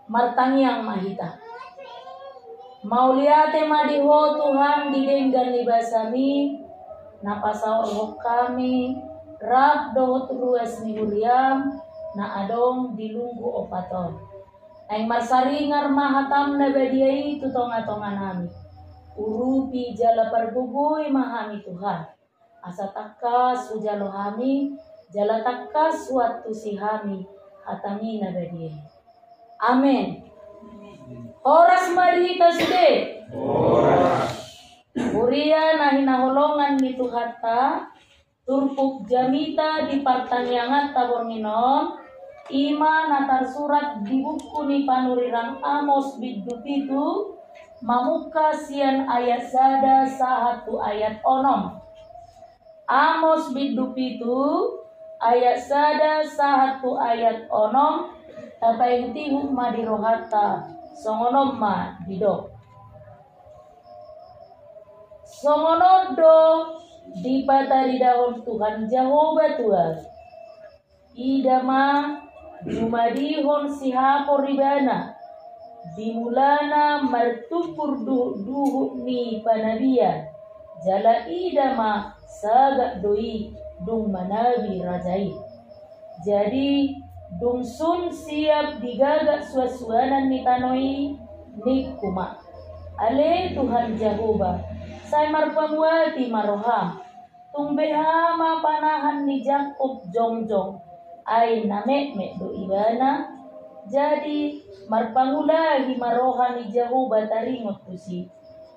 martangiang mahita. Mauliate madiho Tuhan didenggan libasami, napasaor kami, rab dohot ruas ni Uriam, na adong dilunggu opaton. Aing marsaringar mahatam na badiai tutonga-tonga nami. Urupi jala pergugoy mahami Tuhan. Asa takas ujalo hami, jala takas waktu si hami, hatami na badiai. Amin. Horas marita sude. Uria nahinaholongan ni Tuhata, turpuk jamita di partanyangan tabornginon, ima natar surat di buku ni panurirang Amos bidupitu, mamuka sian ayat sada sahatu ayat onom. Amos bidupitu ayat sada sahatu ayat onom, tapay tihuk madirohata songonom ma didok. Songonodo di patari dahon Tuhan Jehovah Tuhan. Idama jumadihon sihapo ribana. Dimulana martupur duhuk ni panabian. Jala idama sagak doi dung manabi rajai. Jadi dung sun siap digagak suasuanan ni tanoi ni kuma. Ale Tuhan Jehovah. Saya marpamuati maroham. Tumbehama panahan ni Jakob jongjong. Ay namek do ibana. Jadi marpangulahi maroha ni Jehovah taringot kusi.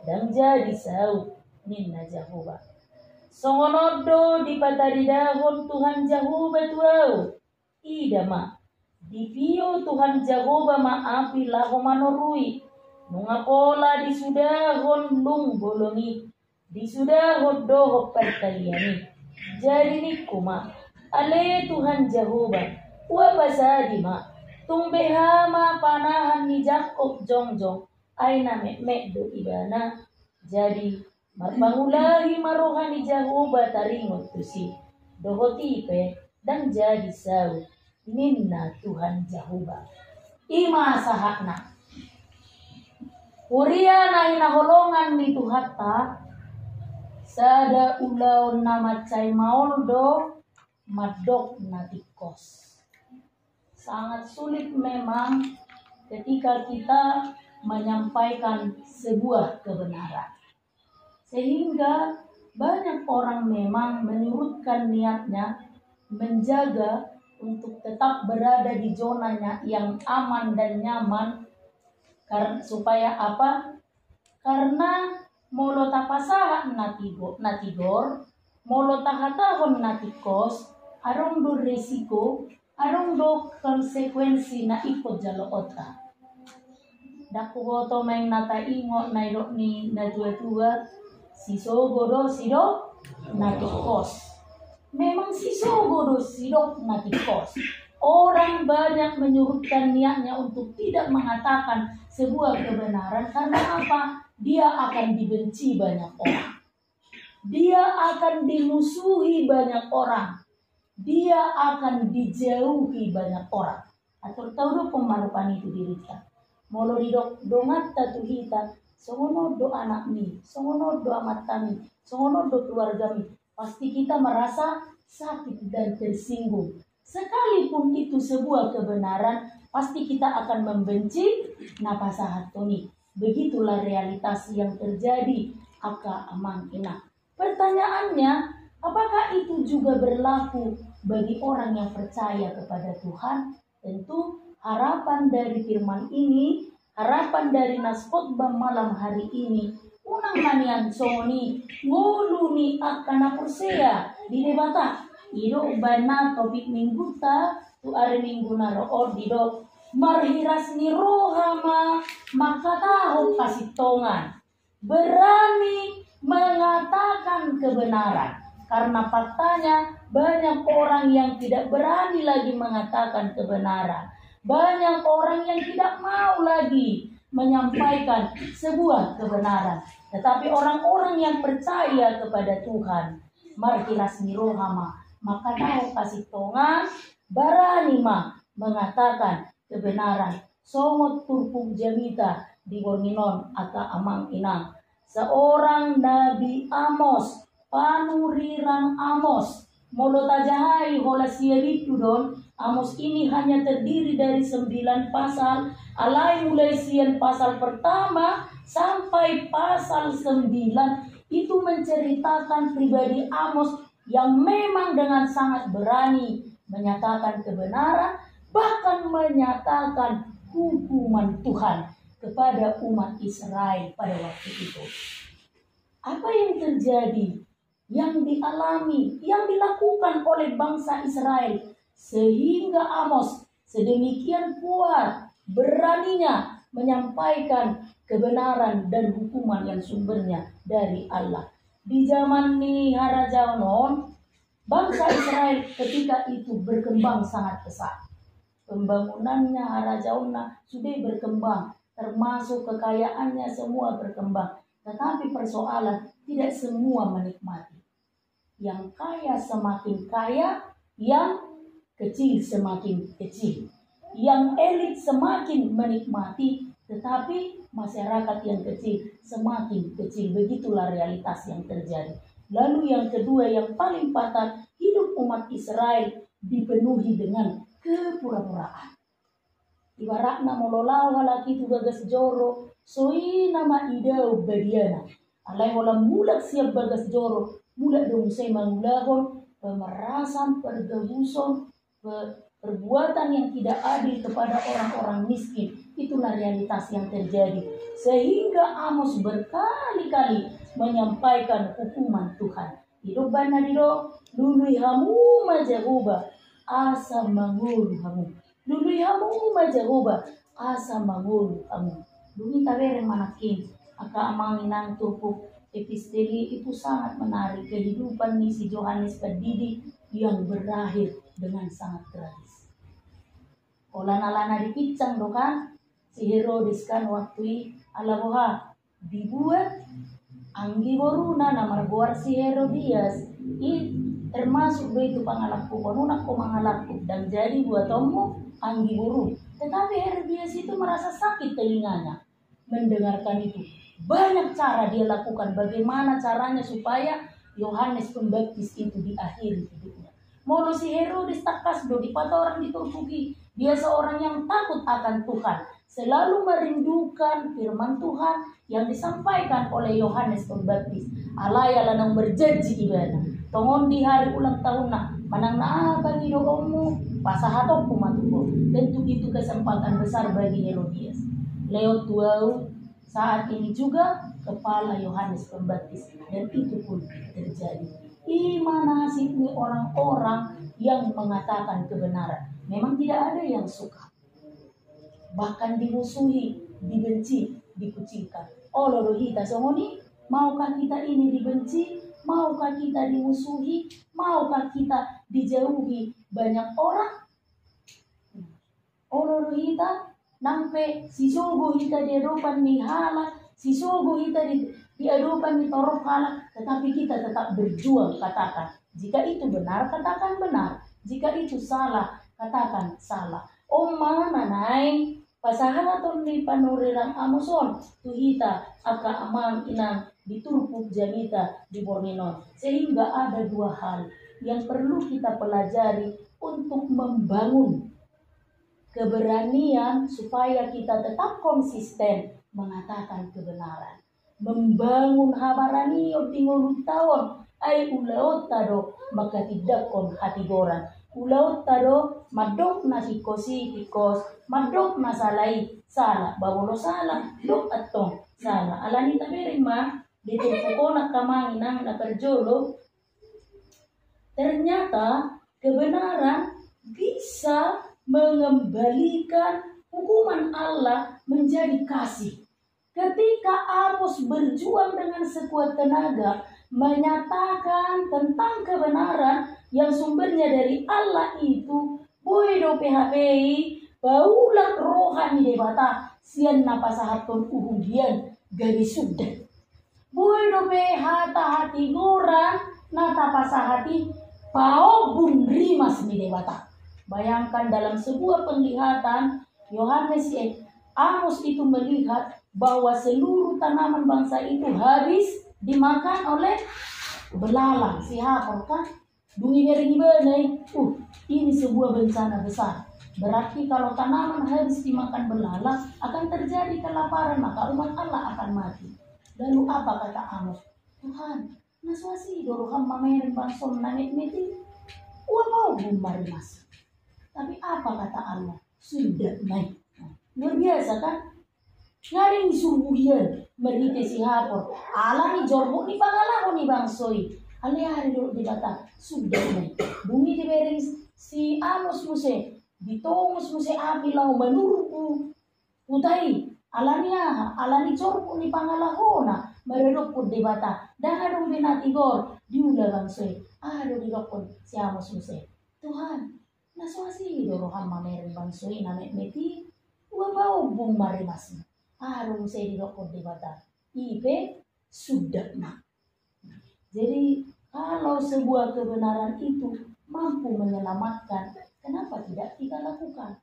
Dan jadi saud minna Jehovah. Songonodo di pataridahon Tuhan Jehovah tuau. Idama. Dipio Tuhan Jehovah maapi laho manorui. Mungapola di sudahon lung bolongi, di sudahon doho perkaliani. Jadi ni kuma, ale Tuhan Jehovah, wabasadi ma, tumbehama panahan ni Jakob jongjong, ay na mek do ibana. Jadi marpangulahi maroha ni Jehovah taringot tusi, doho tipe dan jadi sau, minna Tuhan Jehovah. Ima sahakna. Uria na hinaholongan ni Tuhata, sada ulaw na macay maoldo, madok na tikos. Sangat sulit memang ketika kita menyampaikan sebuah kebenaran. Sehingga banyak orang memang menyurutkan niatnya menjaga untuk tetap berada di zonanya yang aman dan nyaman. Supaya apa? Karena molo tapasaha natigor, molo tahatahon natikos, arong do resiko, arong do konsekuensi na ikot jalo ota. Daku goto maing nataingo na iro ni na tua-tua, siso godo sido natikos. Memang siso godo sido natikos. Orang banyak menyurutkan niatnya untuk tidak mengatakan sebuah kebenaran karena apa? Dia akan dibenci banyak orang. Dia akan dimusuhi banyak orang. Dia akan dijauhi banyak orang. Atau tahu pemarupan itu dirita. Molo didok dongat tatuhita, songono do anak mi, songono do amat kami, songono do keluarga mi. Pasti kita merasa sakit dan tersinggung. Sekalipun itu sebuah kebenaran, pasti kita akan membenci napasahat toni. Begitulah realitas yang terjadi aka amang ina. Pertanyaannya, apakah itu juga berlaku bagi orang yang percaya kepada Tuhan? Tentu harapan dari firman ini, harapan dari naskotbah malam hari ini, unang manian soni, ngoluni akan persea di debata. Ido bana topik minggu ta tu ari minggu naro dido marhiras ni rohama maka tahu kasih tongan berani mengatakan kebenaran karena faktanya banyak orang yang tidak berani lagi mengatakan kebenaran, banyak orang yang tidak mau lagi menyampaikan sebuah kebenaran, tetapi orang-orang yang percaya kepada Tuhan marhiras ni rohama maka tahu kasih tongan berani mengatakan kebenaran songot turpuk jamita di Borninon aka amang inang. Seorang Nabi Amos, panurirang Amos, molotajahai hola siabitu don. Amos ini hanya terdiri dari 9 pasal, alai mulai sian pasal pertama sampai pasal 9 itu menceritakan pribadi Amos yang memang dengan sangat berani menyatakan kebenaran, bahkan menyatakan hukuman Tuhan kepada umat Israel pada waktu itu. Apa yang terjadi, yang dialami, yang dilakukan oleh bangsa Israel, sehingga Amos sedemikian kuat beraninya menyampaikan kebenaran dan hukuman yang sumbernya dari Allah. Di zaman Niharajaonon, bangsa Israel ketika itu berkembang sangat pesat. Pembangunannya Harajaona sudah berkembang, termasuk kekayaannya semua berkembang. Tetapi persoalan tidak semua menikmati. Yang kaya semakin kaya, yang kecil semakin kecil. Yang elit semakin menikmati, tetapi masyarakat yang kecil semakin kecil. Begitulah realitas yang terjadi. Lalu yang kedua yang paling fatal, hidup umat Israel dipenuhi dengan kepura-puraan. Ibaratna mololau halaki tu bagas joro, soi nama idau badiana. Alai hola mulak siap bagas joro, mulak dong saya mangulahon, pemerasan, pergebuson, perbuatan yang tidak adil kepada orang-orang miskin. Itulah realitas yang terjadi. Sehingga Amos berkali-kali menyampaikan hukuman Tuhan. Hidup bana dido, dului hamu majahuba, asa mangulu hamu. Dului hamu majahuba, asa mangulu hamu. Dumi tabere manakin, aka amanginang tupuk episteli itu sangat menarik. Kehidupan si Yohanes Pendidi yang berakhir dengan sangat tragis. Olana-lana dipicang do kan, si Herodes kan waktu alaboha dibuat anggi boruna namar buar si Herodias termasuk begitu pangalaku konunak ko mangalaku dan jadi buat tomo anggi boru. Tetapi Herodias itu merasa sakit telinganya mendengarkan itu. Banyak cara dia lakukan, bagaimana caranya supaya Yohanes Pembaptis itu diakhiri hidupnya. Molo si Herodes takas do dipata orang diturpuki. Dia seorang yang takut akan Tuhan, selalu merindukan firman Tuhan yang disampaikan oleh Yohanes Pembaptis. Alaya lanang berjanji ibadah. Tongon di hari ulang tahun manang na apa ni dogomu pasahatok kumatuko. Tentu itu kesempatan besar bagi Herodias. Leo tuau saat ini juga kepala Yohanes Pembaptis dan itu pun terjadi. Gimana nasibnya orang-orang yang mengatakan kebenaran? Memang tidak ada yang suka. Bahkan dimusuhi, dibenci, dikucilkan. Oh lorohita songoni, maukah kita ini dibenci? Maukah kita dimusuhi? Maukah kita dijauhi banyak orang? Oh lorohita, nampe si sogo hita di hadapan ni hala, si sogo hita di hadapan ni torok hala, tetapi kita tetap berjuang katakan. Jika itu benar, katakan benar. Jika itu salah, katakan salah. Mana nai pasahaton ni panurirang Amoson tuhita aka amang inang diturpuk jamita di Borninon. Sehingga ada dua hal yang perlu kita pelajari untuk membangun keberanian supaya kita tetap konsisten mengatakan kebenaran. Membangun habarani tingul tahun ay ulaot tado maka tidak kon hati goran. Ulaot tado madok na hikosi hikos, madok na salai salah, babolo salah, dok atong salah. Alani tabirin ma dito ko nakamanginang na perjolo. Ternyata kebenaran bisa mengembalikan hukuman Allah menjadi kasih. Ketika Amos berjuang dengan sekuat tenaga menyatakan tentang kebenaran yang sumbernya dari Allah itu, boydo PHPI baulat rohani debata sian napasahaton uhudian garis sudah. Boydo PHT hati goran natapasahati pao bun rimas ni debata. Bayangkan dalam sebuah penglihatan Yohanes Amos itu melihat bahwa seluruh tanaman bangsa itu habis dimakan oleh belalang. Siapa kan? Dungi beri benai. Ini sebuah bencana besar. Berarti kalau tanaman habis dimakan belalang akan terjadi kelaparan, maka umat Allah akan mati. Lalu apa kata Amos? Tuhan, naswasi doroham mameren bangsom nangit meti. Wow, bumari mas. Tapi apa kata Allah? Sudah naik. Luar biasa kan? Ngaring subuh dia merite si hapor. Allah ni jorbo ni pangalahu ni bangsoi. Ali hari dulu dibata sudah naik. Bumi diberi si Amos muse. Ditongus muse api lau menurku. Utai. Alani jorbo ni pangalahona. Mereluput dibata. Dan adong binatigor. Diula bangsoi. Ado dilokon si Amos muse. Tuhan. Naswasi doroham mameren bangsoi namek meti. Wabau bung marimasnya. Harus saya dilokon di mata. Ipe sudah nak. Jadi kalau sebuah kebenaran itu mampu menyelamatkan, kenapa tidak kita lakukan?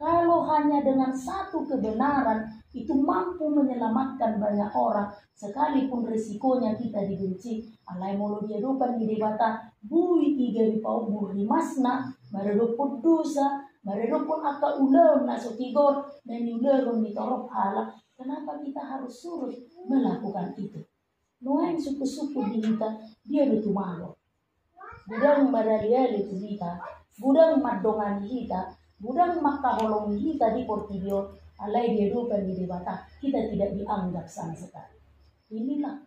Kalau hanya dengan satu kebenaran itu mampu menyelamatkan banyak orang, sekalipun resikonya kita dibenci. Alai mulu dia dupan di debata, bui tiga di pau buri masna, mereduput dosa, mereduput aka ulam naso tigor, dan ulam mitorok Allah. Kenapa kita harus surut melakukan itu? Nuain suku-suku di kita, dia betul malu. Budang madaria itu kita, budang madongan kita, budang makaholong kita di Portibio, alai dia dupan di debata, kita tidak dianggap sama sekali. Inilah.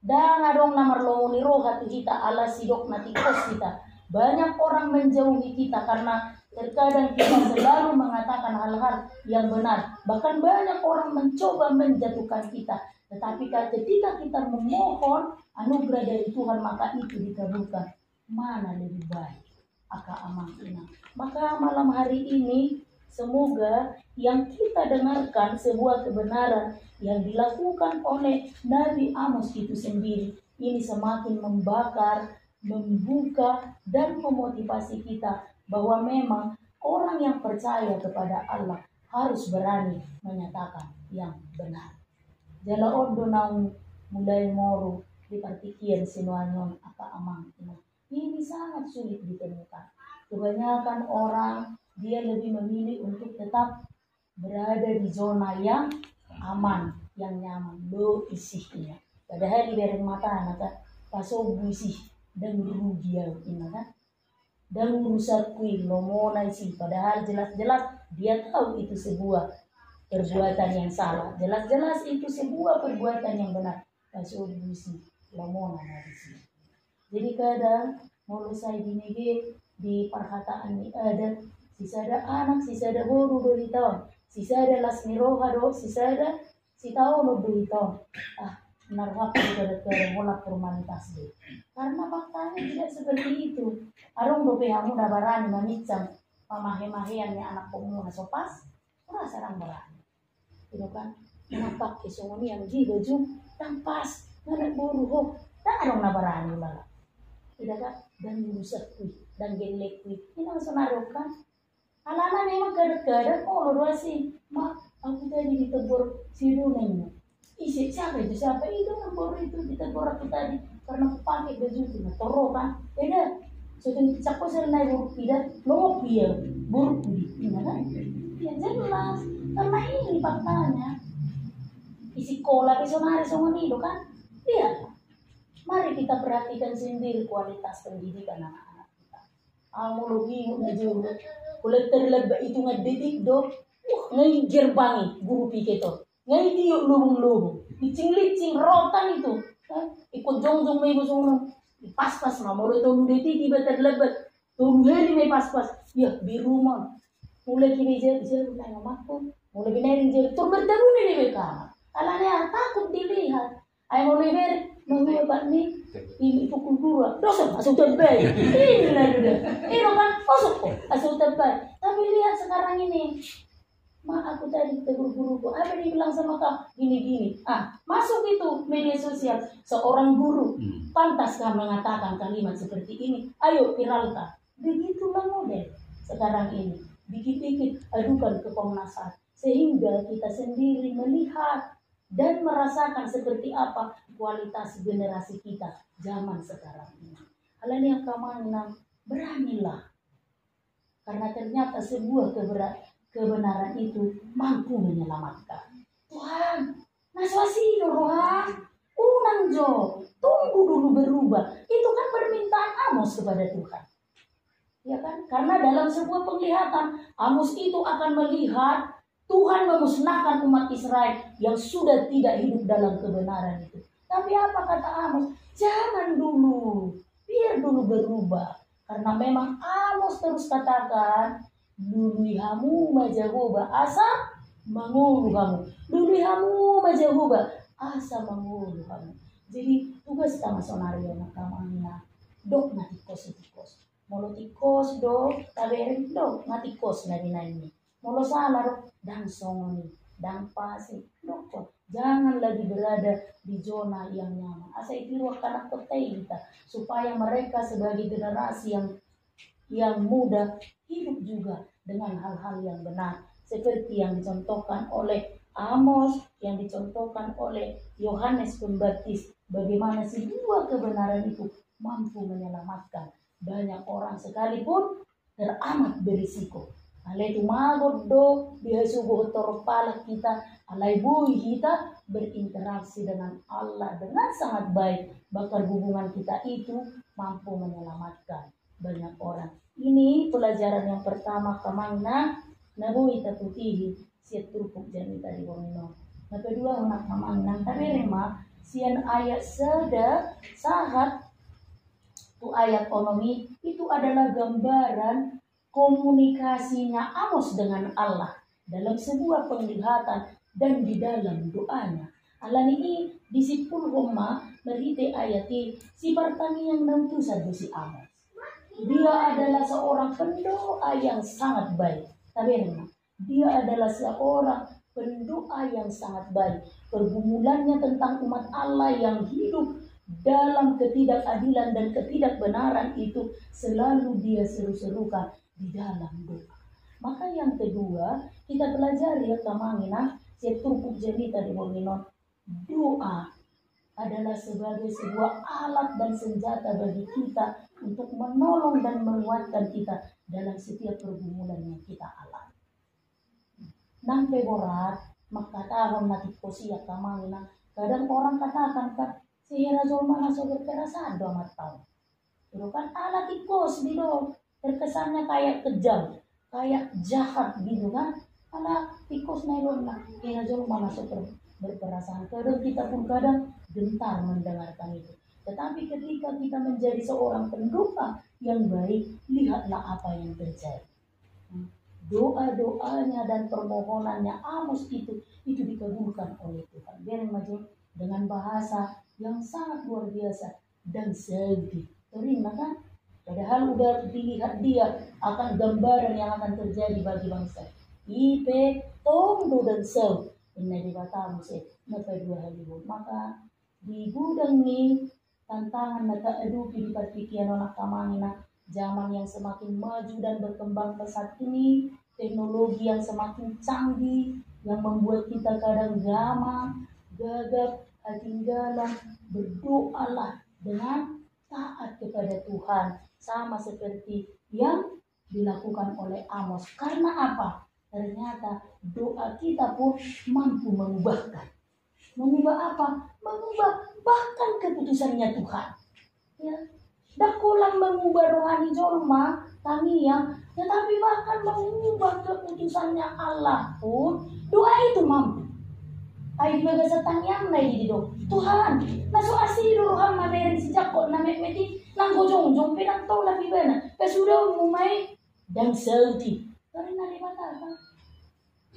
Dan adong namar lomoni roha kita ala sidok natikos kita. Banyak orang menjauhi kita karena terkadang kita selalu mengatakan hal-hal yang benar. Bahkan banyak orang mencoba menjatuhkan kita. Tetapi ketika kita memohon anugerah dari Tuhan, maka itu dikabulkan. Mana lebih baik? Aka amang ina. Maka malam hari ini semoga yang kita dengarkan sebuah kebenaran yang dilakukan oleh Nabi Amos itu sendiri. Ini semakin membakar, membuka, dan memotivasi kita bahwa memang orang yang percaya kepada Allah harus berani menyatakan yang benar. Jala ondo nang mulai moro di partikian sinuanyon apa amang ina. Ini sangat sulit ditemukan. Kebanyakan orang dia lebih memilih untuk tetap berada di zona yang aman, yang nyaman, lo isihnya. Padahal di bereng mata anak paso busih dan dirugia ina kan. Dan rusak kui lomona isi. Padahal jelas-jelas dia tahu itu sebuah perbuatan yang salah. Jelas-jelas itu sebuah perbuatan yang benar. Paso busih lomona isi. Jadi kadang mau saya binege di perkataan ini ada sisada anak, sisada guru 2 tahun, sisada lasmi roha do, sisada si tahu lo 2 tahun. Narhap juga dari mulak formalitas deh. Karena faktanya tidak seperti itu. Arung do pehamu dah barani manicam pamahe-maheannya anak pemuda sopas, ora sarang barani. Itu kan, nampak kesunguni yang di baju tampas, nganak buru ho, tak arung na barani malah. Tidak kan, dan rusak kui, dan gelek kui. Ini langsung naruh kan. Alana memang kadang-kadang lo doa sih, mak aku tadi ditegur si Runeng. Isi siapa itu ngebor itu ditegur aku tadi karena aku pakai baju itu toro kan. Beda. Sudah cakap saya naik buruk tidak, lo dia buruk di, kan? Ya jelas. Karena ini faktanya. Isi kola kesonari songan itu kan. Lihat. Mari kita perhatikan sendiri kualitas pendidikan anak-anak kita. Amu bingung aja. Kulit terlebih itu ngedidik do, ngai gerbangi guru piketo, ngai tiup lubung-lubung, licing-licing rotan itu, ikut jong-jong mei busung, pas-pas mah, mau tolu detik tiba terlebih, tolu heli mei pas-pas, ya biru mah, mulai kini jauh naik ngamakku, mulai binari jauh, tur bertemu nih mereka, alanya takut dilihat, ayo mulai ber, nunggu nih. Ini pukul 2, dosa masuk terbaik. Inilah sudah. Ini kan masuk kok, masuk terbaik. Tapi lihat sekarang ini, mak aku tadi tegur guruku, apa dia bilang sama kau? Gini-gini. Masuk itu media sosial. Seorang guru pantaskah mengatakan kalimat seperti ini? Ayo viralkan. Begitulah model sekarang ini. dikit-dikit adukan ke Komnas HAM, sehingga kita sendiri melihat dan merasakan seperti apa kualitas generasi kita zaman sekarang ini. Hal ini yang kamanang, beranilah, karena ternyata sebuah kebenaran itu mampu menyelamatkan. Tuhan, naswasi Tuhan, unang jo, tunggu dulu berubah. Itu kan permintaan Amos kepada Tuhan. Ya kan? Karena dalam sebuah penglihatan, Amos itu akan melihat Tuhan memusnahkan umat Israel yang sudah tidak hidup dalam kebenaran itu. Tapi apa kata Amos? Jangan dulu, biar dulu berubah. Karena memang Amos terus katakan, dulu hamu majagoba asa mengulu kamu. Dulu hamu majagoba asa mengulu kamu. Jadi tugas sama sonario nakamanya dok na tikos. Molo tikos do taberin do na tikos na ini. Molo salar dan songoni dan pasi dok. Jangan lagi berada di zona yang nyaman. Asa itu akan petai kita supaya mereka sebagai generasi yang muda hidup juga dengan hal-hal yang benar seperti yang dicontohkan oleh Amos, yang dicontohkan oleh Yohanes Pembaptis. Bagaimana sebuah kebenaran itu mampu menyelamatkan banyak orang sekalipun teramat berisiko. Alai itu magot do bihasugo torpala kita, alai bui kita berinteraksi dengan Allah dengan sangat baik. Bahkan hubungan kita itu mampu menyelamatkan banyak orang. Ini pelajaran yang pertama kamangna nabui tatutihi siat turpuk jani tadi wongino. Nah kedua nak kamangna taberema sian ayat seda sahat tu ayat ekonomi itu adalah gambaran komunikasinya Amos dengan Allah dalam sebuah penglihatan dan di dalam doanya. Allah ini disipul Roma merite ayati si Bartani yang nentu sadu si Amos. Dia adalah seorang pendoa yang sangat baik. Tapi dia adalah seorang pendoa yang sangat baik. Pergumulannya tentang umat Allah yang hidup dalam ketidakadilan dan ketidakbenaran itu selalu dia seru-serukan di dalam doa. Maka yang kedua kita pelajari ya kamangina seturpuk jelita di Bominon. Doa adalah sebagai sebuah alat dan senjata bagi kita untuk menolong dan menguatkan kita dalam setiap pergumulan yang kita alami. Nampe borat maka tahun nanti posia kamangina. Kadang orang katakan kan sehingga zona masuk berperasaan 2 tahun. Itu kan alat tikos gitu. Terkesannya kayak kejam, kayak jahat gitu kan. Ala tikus nailon lah, kira jauh masuk berperasaan. Kadang kita pun kadang gentar mendengarkan itu. Tetapi ketika kita menjadi seorang pendoa yang baik, lihatlah apa yang terjadi. Doa-doanya dan permohonannya Amos itu dikabulkan oleh Tuhan. Biar maju dengan bahasa yang sangat luar biasa dan sedih. Terima kan? Padahal udah dilihat dia akan gambaran yang akan terjadi bagi bangsa. Ipe, tondo dan sew. Ini dibatamu sih. Maka 2 hari. Maka di gudang ini tantangan maka aduh di perpikiran anak kamangina. Zaman yang semakin maju dan berkembang pesat ini. Teknologi yang semakin canggih. Yang membuat kita kadang gamang, gagap, ketinggalan. Berdoalah dengan taat kepada Tuhan. Sama seperti yang dilakukan oleh Amos. Karena apa? Ternyata doa kita pun mampu mengubahkan. Mengubah apa? Mengubah bahkan keputusannya Tuhan. Ya. Dakulang mengubah rohani jorma, tangiyang, tetapi bahkan mengubah keputusannya Allah pun, doa itu mampu. Ay baga sa tangyang na dito. Tuhan, naso asilo rohan madayang si Jacob na meti nang gojong-jong pinagtaw labi ba na. Pesudaw umay dan selti. Tapi nalimata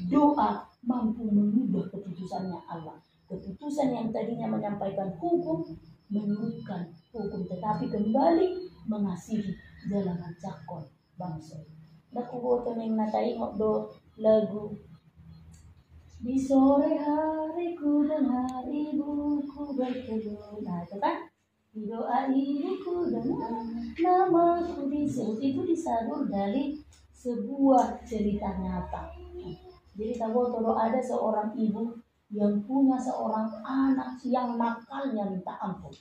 doa mampu mengubah keputusannya Allah. Keputusan yang tadinya menyampaikan hukum, menurutkan hukum. Tetapi kembali mengasihi jalan Jacob bangsa. Nakuboto ng natayong do lagu. Di sore hari ku dengar ibuku berteduh. Nah itu kan di doa ibuku dengar namaku disebut. Itu disadur dari sebuah cerita nyata. Jadi tahu kalau ada seorang ibu yang punya seorang anak yang nakalnya minta ampun.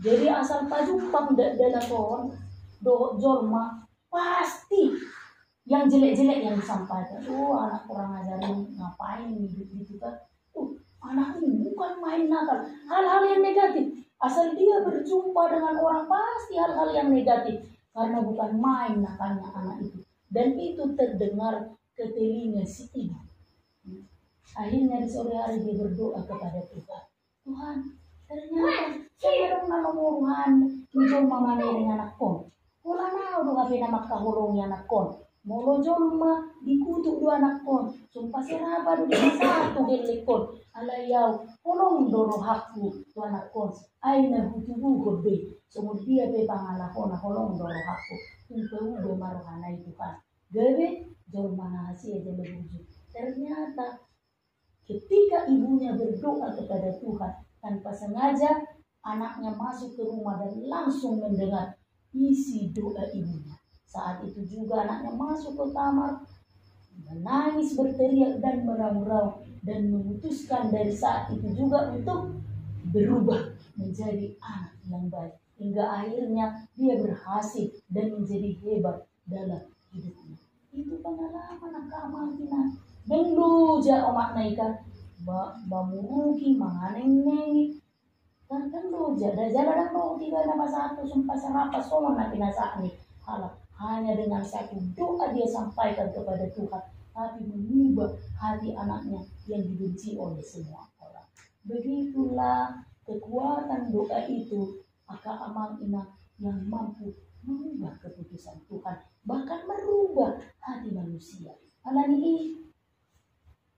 Jadi asal pajumpang dalakon do jorma pasti yang jelek-jelek yang disampaikan. Anak kurang ajar ini ngapain gitu kan? Anak ini bukan main nakal. Hal-hal yang negatif. Asal dia berjumpa dengan orang pasti hal-hal yang negatif. Karena bukan main nakalnya anak itu. Dan itu terdengar ke telinga si ibu. Akhirnya di sore hari dia berdoa kepada Tuhan. Tuhan, ternyata saya dong nama muruhan nijol mama dengan anak kon. Wala na udah ngapain nama kahulong anak kon. Molo jolma dikutuk dua anak kon. Sumpah seraba do di satu gelikon. Alayaw, kolong doro hakku tu anak kon. Ay na butubu be. Sumud dia be pangalakon na kolong doro hakku. Tumpe ube maruhana itu kan. Gabe jolma na hasil aja lebuju. Ternyata ketika ibunya berdoa kepada Tuhan tanpa sengaja, anaknya masuk ke rumah dan langsung mendengar isi doa ibunya. Saat itu juga anaknya masuk ke kamar, menangis, berteriak dan meraung-raung dan memutuskan dari saat itu juga untuk berubah menjadi anak yang baik. Hingga akhirnya dia berhasil dan menjadi hebat dalam hidupnya. Itu pengalaman akamangkina. Dulu ja omak naika bamuruki manganeng-nengi kan lo jada dan lo tiga nama satu sumpah serapa somon na pinasaan halah hanya dengan satu doa dia sampaikan kepada Tuhan, tapi mengubah hati anaknya yang dibenci oleh semua orang. Begitulah kekuatan doa itu aka amang ina yang mampu mengubah keputusan Tuhan, bahkan merubah hati manusia. Alani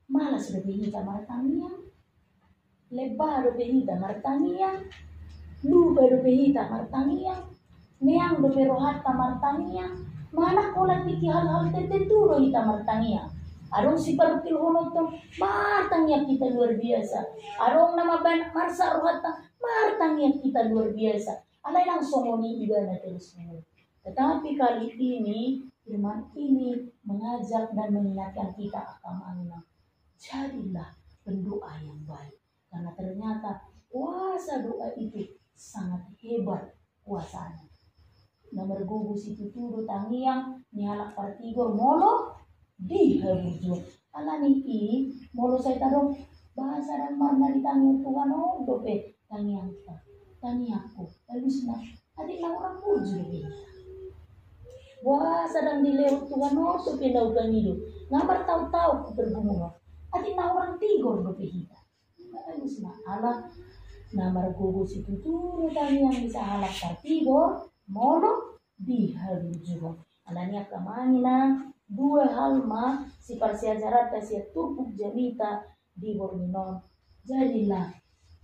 malas berhita martania, lebar berhita martania, lupa berhita martania, neang berohata martania, mana kolan tiki hal-hal tertentu rohita martania. Arong si parukil honotong martania kita luar biasa. Arong nama ban marsa rohata martania kita luar biasa. Alay langsung ngoni ibana terus semua. Tetapi kali ini firman ini mengajak dan mengingatkan kita akan jadilah pendoa yang baik. Karena ternyata kuasa doa itu sangat hebat kuasanya. Nomor gugus itu tuh tangiang nyalak partigor molo di habujur. Alani i molo saya taruh bahasa dan marna di tangi Tuhan dope tangiang kita. Tangiaku lalu senang adik orang bujur ini. Wah sedang dilewat Tuhan dope lautan hidup. Ngamar tahu-tahu berbunga. Adik orang tigor dope kita. Lalu senang ala namar gugus itu tuh tangiang bisa halak partigor molo di habujur. Alani akamangina dua halma si parsiajarat si turpuk jamita di Borminon. Jadilah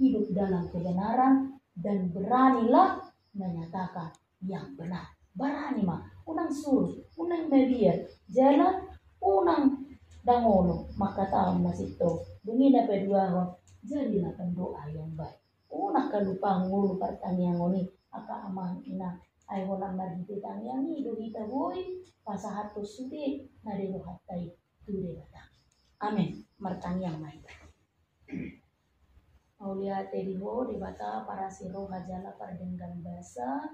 hidup dalam kebenaran dan beranilah menyatakan yang benar. Berani mah, unang suruh, unang medier, jalan, unang dangono, maka tahu nasito. Bungina pedua jadilah pendoa yang baik. Unang kalupang ngulu pertanyaan ngoni, aka amang ina. Ay walang marhititan yang hidup kita boy pasahato sudi narino hatay ture bata. Amin. Martanyang may. Mauliate di bata para siro hajala pardenggan basa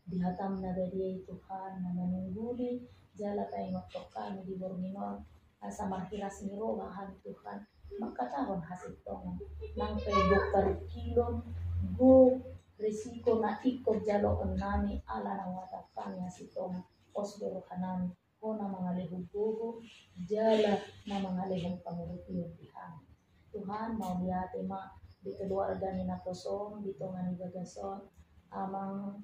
dihatam na gadiay Tuhan na manungguli jala tayong kami di Borminon asa marhiras niro ngahan Tuhan magkatahon hasit tong nang pedok parikilon go risiko na ikot jalo nami ala na watakan nga si tong osbero kanami ko na mga lehug-gugo jala na mga lehong pangurutiyong dihan. Tuhan mau liate ma di keluarga ni nakoson dito nga ni Bagason amang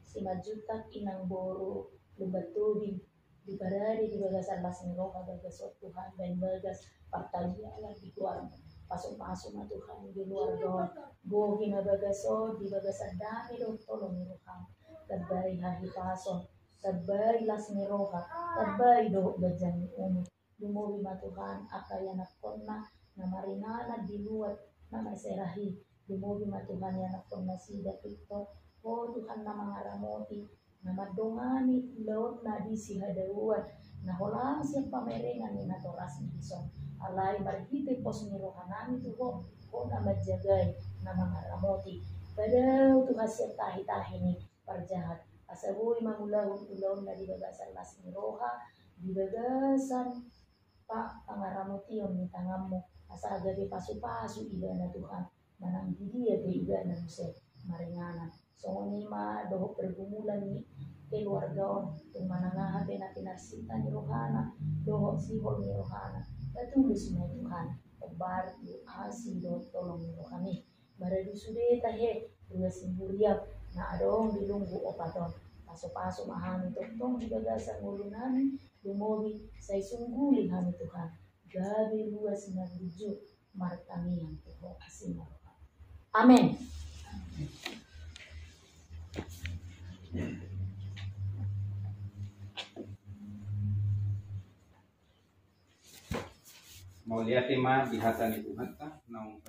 si majutak inang boro lubatubig di barari di Bagasan lasing roka Bagasot Tuhan dan Bagas partagialan di keluarga pasok-pasok na Tuhan di luar doon buhi na Bagason di Bagasan dami doon tolong ni Roka tagbay hahipason tagbay las ni Roka tagbay doon gadyan ni Uno lumuwi ma Tuhan akaya nakon na marinana di luar na may serahi lumuwi ma Tuhan yan nakon na sida pito o Tuhan na mga ramoti nama dongani laut nadi si hadaruan nah holang siap pamerengan ni natoras ni bison alai marhite pos ni rohanami tu ho nama jagai nama ngaramoti padahal tu hasil tahi ni parjahat asabui mamulahun ulahun nadi bagasan las ni roha di bagasan pak pangaramoti om ni tangamu asa agak pasu-pasu igana Tuhan manang dia ke igana muse maringana songoni ma doho pergumulan ni keluarga tung manangaha bena pinarsita ni rohana doho sihol ni rohana katulus na Tuhan obar yu asi do tolong ni rohani baradu sude tahe dua simburiap na adong dilunggu opaton paso-paso mahani tong gagasan ngulunan lumobi say sungguli hani Tuhan gabi luas na rujuk martamian Tuhan asin amin. Mau lihat tema di hatan itu kan naung